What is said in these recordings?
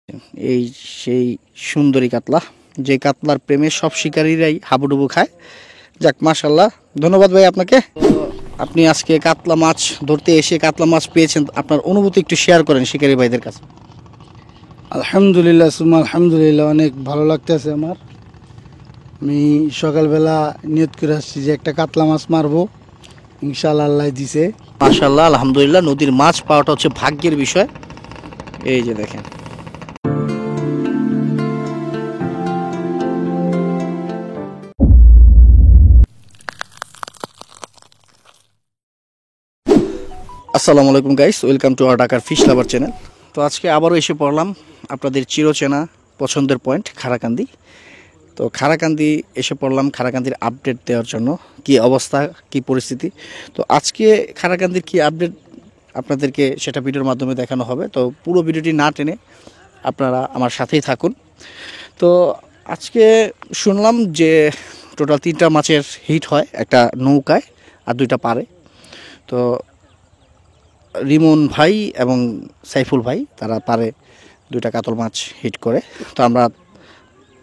এই সেই সুন্দরী কাতলা, যে কাতলার প্রেমে সব শিকারীরাই হাবুডুবু খায়। যাক, মাশাল্লাহ, ধন্যবাদ ভাই আপনাকে। আপনি আজকে কাতলা মাছ ধরতে এসে কাতলা মাছ পেয়েছেন, আপনার অনুভূতি একটু শেয়ার করেন শিকারী ভাইদের কাছে। আলহামদুলিল্লাহ সুমা আলহামদুলিল্লাহ, অনেক ভালো লাগতেছে আমার। আমি সকালবেলা নিয়ত করে আসছি যে একটা কাতলা মাছ মারবো, ইনশাআল্লাহ আল্লাহ দিছে। মাশাল্লাহ, আলহামদুলিল্লাহ, নদীর মাছ পাওয়াটা হচ্ছে ভাগ্যের বিষয়। এই যে দেখেন, আসসালামু আলাইকুম গাইস, ওয়েলকাম টু আওয়ার ঢাকার ফিশ লাভার চ্যানেল। তো আজকে আবারও এসে পড়লাম আপনাদের চিরচেনা পছন্দের পয়েন্ট খারাকান্দি। তো খারাকান্দি এসে পড়লাম খারাকান্দির আপডেট দেওয়ার জন্য, কি অবস্থা, কি পরিস্থিতি। তো আজকে খারাকান্দির কি আপডেট আপনাদেরকে সেটা ভিডিওর মাধ্যমে দেখানো হবে। তো পুরো ভিডিওটি না টেনে আপনারা আমার সাথেই থাকুন। তো আজকে শুনলাম যে টোটাল 3টা মাছের হিট হয়, একটা নৌকায় আর 2টা পারে। তো রিমন ভাই এবং সাইফুল ভাই তারা পারে 2টা কাতল মাছ হিট করে। তো আমরা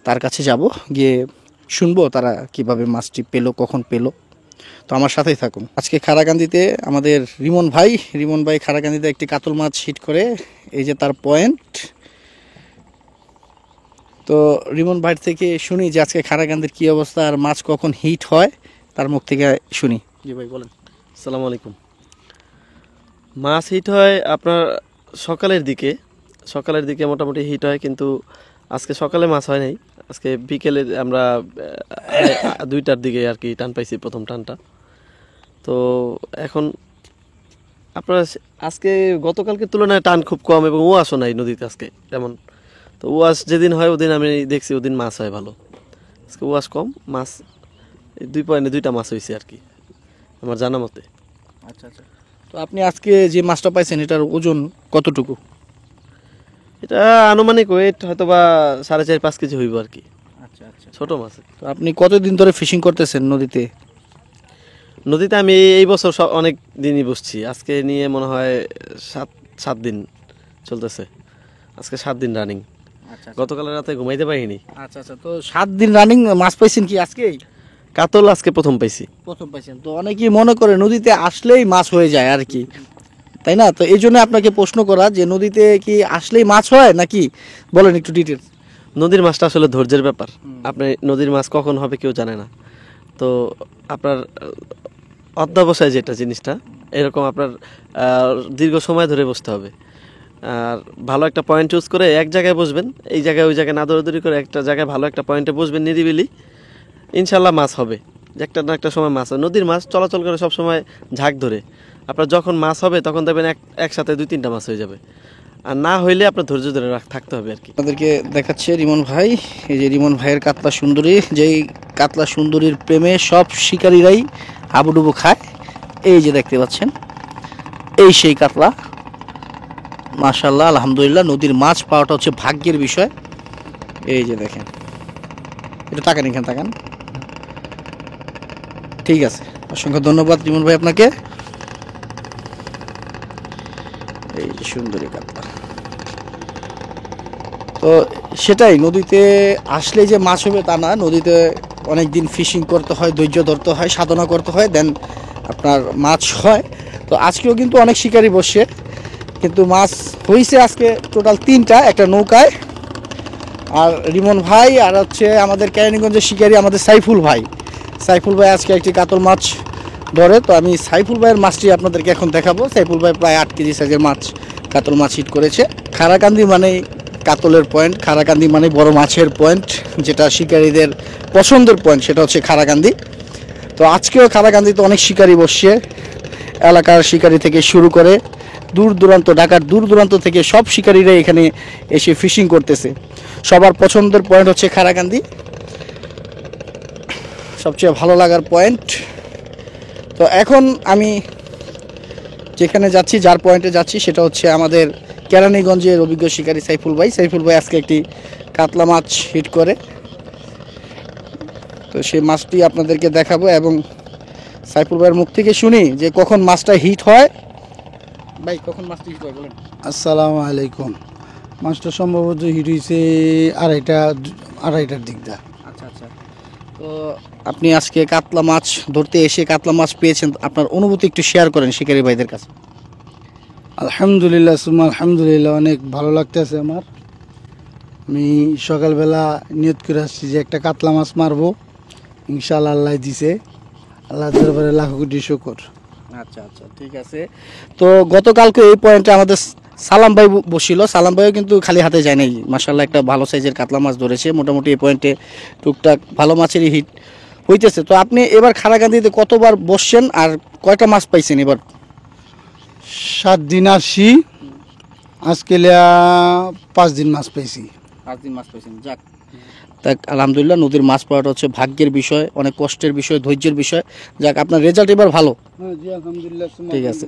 তার কাছে যাব, গিয়ে শুনবো তারা কিভাবে মাছটি পেলো, কখন পেলো। তো আমার সাথেই থাকুন। আজকে খারাকান্দিতে আমাদের রিমন ভাই খারাকান্দিতে একটি কাতল মাছ হিট করে, এই যে তার পয়েন্ট। তো রিমন ভাইয়ের থেকে শুনি যে আজকে খারাকান্দির কি অবস্থা আর মাছ কখন হিট হয়, তার মুখ থেকে শুনি। জি ভাই বলেন। আসসালামু আলাইকুম। মাছ হিট হয় আপনার সকালের দিকে মোটামুটি হিট হয়, কিন্তু আজকে সকালে মাছ হয় নাই। আজকে বিকেলে আমরা 2টার দিকে আর কি টান পাইছি, প্রথম টানটা। তো এখন আপনার আজকে গতকালকে তুলনায় টান খুব কম এবং ওয়াশও নাই নদীতে আজকে তেমন। তো ওয়াশ যেদিন হয় ওদিন আমি দেখছি ওদিন মাছ হয় ভালো। আজকে ওয়াশ কম, মাছ 2 পয়েন্টে 2টা মাছ হয়েছে আর কি আমার জানা মতে। আচ্ছা আচ্ছা। তো আপনি আজকে যে মাছটা পাইছেন এটার ওজন কতটুকু? এটা আনুমানিক ওয়েট হয়তো বা 4.5-5 কেজি হইব আর কি। আচ্ছা আচ্ছা। ছোট মাছ। তো আপনি কতদিন ধরে ফিশিং করতেছেন নদীতে? নদীতে আমি এই বছর অনেক দিনই বসছি। আজকে নিয়ে মনে হয় 7 দিন চলতেছে। আজকে 7 দিন রানিং। আচ্ছা গতকাল রাতে ঘুমাইতে পারিনি। আচ্ছা আচ্ছা। তো 7 দিন রানিং মাছ পাইছেন কি আজকেই? কাতল আজকে প্রথম পাইছি। প্রথম পাইছেন। তো অনেকেই মনে করে নদীতে আসলেই মাছ হয়ে যায় আর কি, তাই না? তো এই জন্য আপনাকে প্রশ্ন করা যে নদীতে কি আসলেই মাছ হয় নাকি, বলেন একটু ডিটেলস। নদীর মাছটা আসলে ধৈর্যের ব্যাপার। আপনি নদীর মাছ কখন হবে কেউ জানে না। তো আপনার অধ্যবসায় যেটা জিনিসটা এরকম আপনার দীর্ঘ সময় ধরে বসতে হবে। আর ভালো একটা পয়েন্ট চুজ করে এক জায়গায় বসবেন, এই জায়গায় ওই জায়গায় না দৌড়াদৌড়ি করে একটা জায়গায় ভালো একটা পয়েন্টে বসবেন নিরিবিলি, ইনশাল্লাহ মাছ হবে। একটা না একটা সময় মাছ হবে। নদীর মাছ চলাচল করে সব সময় ঝাঁক ধরে। আপনার যখন মাছ হবে তখন দেখবেন একসাথে 2-3টা মাছ হয়ে যাবে। আর না হইলে আপনার ধৈর্য ধরে থাকতে হবে আর কি। আপনাদেরকে দেখাচ্ছে রিমন ভাই, এই যে রিমন ভাইয়ের কাতলা সুন্দরী, যেই কাতলা সুন্দরীর প্রেমে সব শিকারীরাই হাবুডুবু খায়। এই যে দেখতে পাচ্ছেন, এই সেই কাতলা। মাশাআল্লাহ, আলহামদুলিল্লাহ, নদীর মাছ পাওয়াটা হচ্ছে ভাগ্যের বিষয়। এই যে দেখেন, একটু তাকান, এখানে তাকান। ঠিক আছে, অসংখ্য ধন্যবাদ রিমন ভাই আপনাকে। এই যে সুন্দরী কাতলা। তো সেটাই, নদীতে আসলে যে মাছ হবে তা না, নদীতে অনেক দিন ফিশিং করতে হয়, ধৈর্য ধরতে হয়, সাধনা করতে হয়, দেন আপনার মাছ হয়। তো আজকেও কিন্তু অনেক শিকারী বসছে, কিন্তু মাছ হয়েছে আজকে টোটাল 3টা, একটা নৌকায়। আর রিমন ভাই আর হচ্ছে আমাদের কেরানীগঞ্জের শিকারী আমাদের সাইফুল ভাই আজকে একটি কাতল মাছ ধরে। তো আমি সাইফুল ভাইয়ের মাছটি আপনাদেরকে এখন দেখাবো। সাইফুল ভাই প্রায় 8 কেজি সাইজের কাতল মাছ হিট করেছে। খারাকান্দি মানে কাতলের পয়েন্ট, খারাকান্দি মানে বড় মাছের পয়েন্ট, যেটা শিকারীদের পছন্দের পয়েন্ট, সেটা হচ্ছে খারাকান্দি। তো আজকেও খারাকান্দিতে অনেক শিকারী বসছে, এলাকার শিকারী থেকে শুরু করে দূর দূরান্ত, ঢাকার দূর দূরান্ত থেকে সব শিকারীরা এখানে এসে ফিশিং করতেছে। সবার পছন্দের পয়েন্ট হচ্ছে খারাকান্দি, সবচেয়ে ভালো লাগার পয়েন্ট। তো এখন আমি যেখানে যাচ্ছি, যার পয়েন্টে যাচ্ছি, সেটা হচ্ছে আমাদের কেরানীগঞ্জের অভিজ্ঞ শিকারী সাইফুল ভাই আজকে একটি কাতলা মাছ হিট করে। তো সেই মাছটি আপনাদেরকে দেখাবো এবং সাইফুল ভাইয়ের মুখ থেকে শুনি যে কখন মাছটা হিট হয়। ভাই, কখন মাছটা হিট হয় বলেন। আসসালামু আলাইকুম। মাছটা সম্ভবত হিট হয়েছে আড়াইটার দিক দা। আচ্ছা আচ্ছা। তো আপনি আজকে কাতলা মাছ ধরতে এসে কাতলা মাছ পেয়েছেন, আপনার অনুভূতি একটু শেয়ার করেন শিকারী ভাইদের কাছে। আলহামদুলিল্লাহ সুম্মা আলহামদুলিল্লাহ, অনেক ভালো লাগতেছে আমার। আমি সকালবেলা নিয়ত করে আসছি যে একটা কাতলা মাছ মারবো, ইনশাআল্লাহ আল্লাহ দিছে। আল্লাহ দরবারে লাখ কোটি শুকর। আচ্ছা আচ্ছা, ঠিক আছে। তো গতকালকে এই পয়েন্টে আমাদের সালাম ভাই বসছিল, সালাম ভাইও কিন্তু খালি হাতে যায় নাই, মাশাআল্লাহ একটা ভালো সাইজের কাতলা মাছ ধরেছে। মোটামুটি এই পয়েন্টে টুকটাক ভালো মাছেরই হিট হইতেছে। তো আপনি এবার খারাকান্দিতে কতবার বসছেন আর কয়টা মাছ পাইছেন এবার? 7 দিন আসছি, আজকে 5 দিন মাছ পেয়েছি। 5 দিন মাছ পাইছেন, যাক। তাক আলহামদুলিল্লাহ, নদীর মাছ পাওয়াটা হচ্ছে ভাগ্যের বিষয়, অনেক কষ্টের বিষয়, ধৈর্যের বিষয়। যাক, আপনার রেজাল্ট এবার ভালো। ঠিক আছে।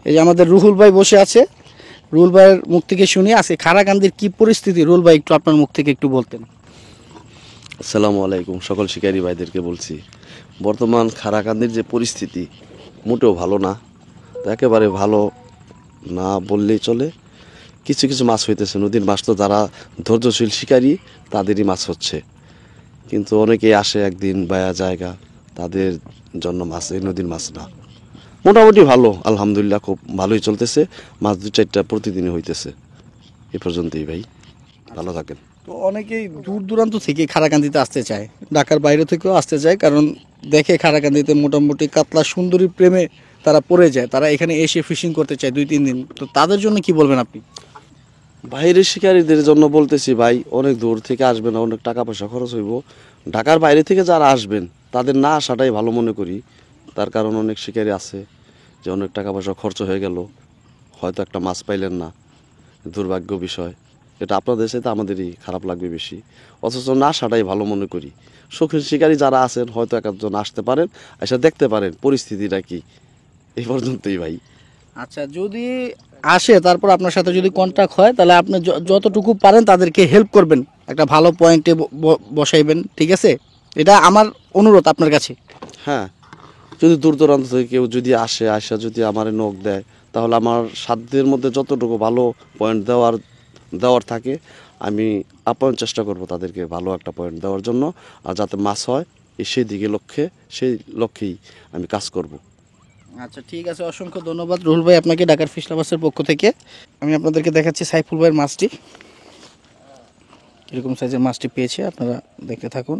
এই যে আমাদের রুহুল ভাই বসে আছে, রুহুল ভাইয়ের মুখ থেকে শুনি আজকে খারাকান্দির কি পরিস্থিতি। রুহুল ভাই একটু আপনার মুখ থেকে একটু বলতেন। আসসালামু আলাইকুম, সকল শিকারী ভাইদেরকে বলছি, বর্তমান খারাকান্দির যে পরিস্থিতি মোটেও ভালো না। তো একেবারে ভালো না বললেই চলে। কিছু কিছু মাছ হইতেছে, নদীর মাছ তো যারা ধৈর্যশীল শিকারী তাদেরই মাছ হচ্ছে, কিন্তু অনেকেই আসে একদিন বায়া জায়গা, তাদের জন্য মাছ এই নদীর মাছ না। মোটামুটি ভালো, আলহামদুলিল্লাহ, খুব ভালোই চলতেছে। মাছ 2-4টা প্রতিদিনই হইতেছে। এ পর্যন্তই ভাই, ভালো থাকেন। তো অনেকেই দূর দূরান্ত থেকে খারাকান্দিতে আসতে চায়, ঢাকার বাইরে থেকেও আসতে চায়, কারণ দেখে খারাকান্দিতে মোটামুটি কাতলা সুন্দরী প্রেমে তারা পড়ে যায়, তারা এখানে এসে ফিশিং করতে চায় 2-3 দিন। তো তাদের জন্য কি বলবেন আপনি? বাইরের শিকারীদের জন্য বলতেছি ভাই, অনেক দূর থেকে আসবেন, অনেক টাকা পয়সা খরচ হইব। ঢাকার বাইরে থেকে যারা আসবেন তাদের না আসাটাই ভালো মনে করি। তার কারণ অনেক শিকারী আছে যে অনেক টাকা পয়সা খরচ হয়ে গেল, হয়তো একটা মাছ পাইলেন না, দুর্ভাগ্য বিষয়। এটা আপনাদের সাথে আমাদেরই খারাপ লাগবে বেশি, অথচ না আসাটাই ভালো মনে করি। শৌখিন শিকারী যারা আছেন হয়তো এক একজন আসতে পারেন, এসে দেখতে পারেন পরিস্থিতিটা কি। এই পর্যন্তই ভাই। আচ্ছা, যদি আসে তারপর আপনার সাথে যদি কন্ট্যাক্ট হয়, তাহলে আপনি যতটুকু পারেন তাদেরকে হেল্প করবেন, একটা ভালো পয়েন্টে বসাইবেন, ঠিক আছে? এটা আমার অনুরোধ আপনার কাছে। হ্যাঁ, যদি দূর দূরান্ত থেকে কেউ যদি আসা যদি আমার নখ দেয়, তাহলে আমার সাধ্যের মধ্যে যতটুকু ভালো পয়েন্ট দেওয়ার থাকে আমি আপ্রাণ চেষ্টা করব তাদেরকে ভালো একটা পয়েন্ট দেওয়ার জন্য, আর যাতে মাছ হয় সেই লক্ষ্যেই আমি কাজ করব। আচ্ছা, ঠিক আছে, অসংখ্য ধন্যবাদ রুহুল ভাই আপনাকে, ঢাকার ফিশ লাভার্সের পক্ষ থেকে। আমি আপনাদেরকে দেখাচ্ছি সাইফুল ভাইয়ের মাছটি, কীরকম সাইজের মাছটি পেয়েছে, আপনারা দেখতে থাকুন।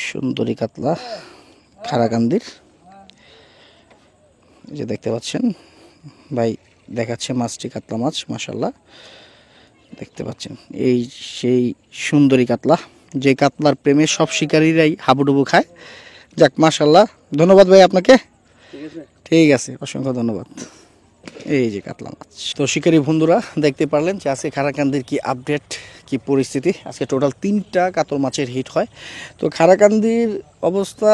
সুন্দরী কাতলা খারাকান্দির, এই যে দেখতে পাচ্ছেন ভাই দেখাচ্ছে মাছটি, কাতলা মাছ, মাশাল্লাহ দেখতে পাচ্ছেন। এই সেই সুন্দরী কাতলা, যে কাতলার প্রেমে সব শিকারীরাই হাবুডুবু খায়। যাক, মাশাল্লাহ, ধন্যবাদ ভাই আপনাকে। ঠিক আছে, অসংখ্য ধন্যবাদ। এই যে কাতলা মাছ। তো শিকারী বন্ধুরা, দেখতে পারলেন যে আজকে খারাকান্দির কি আপডেট, কি পরিস্থিতি। আজকে টোটাল 3টা কাতল মাছের হিট হয়। তো খারাকান্দির অবস্থা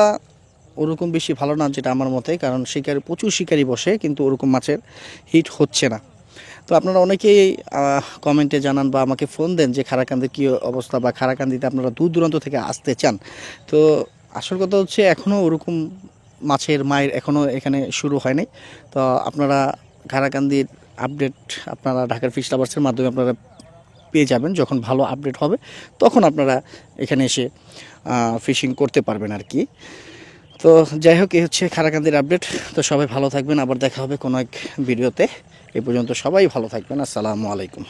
ওরকম বেশি ভালো না যেটা আমার মতে, কারণ প্রচুর শিকারী বসে, কিন্তু ওরকম মাছের হিট হচ্ছে না। তো আপনারা অনেকেই কমেন্টে জানান বা আমাকে ফোন দেন যে খারাকান্দির কী অবস্থা, বা খারাকান্দিতে আপনারা দূর দূরান্ত থেকে আসতে চান। তো আসল কথা হচ্ছে এখনও ওরকম মাছের মায়ের এখনও এখানে শুরু হয়নি। তো আপনারা খারাকান্দির আপডেট আপনারা ঢাকার ফিশ লাভার্সের মাধ্যমে আপনারা পেয়ে যাবেন। যখন ভালো আপডেট হবে তখন আপনারা এখানে এসে ফিশিং করতে পারবেন আর কি। তো যাই হোক, এই হচ্ছে খারাকান্দির আপডেট। তো সবাই ভালো থাকবেন, আবার দেখা হবে কোনো এক ভিডিওতে। এই পর্যন্ত সবাই ভালো থাকবেন। আসসালামু আলাইকুম।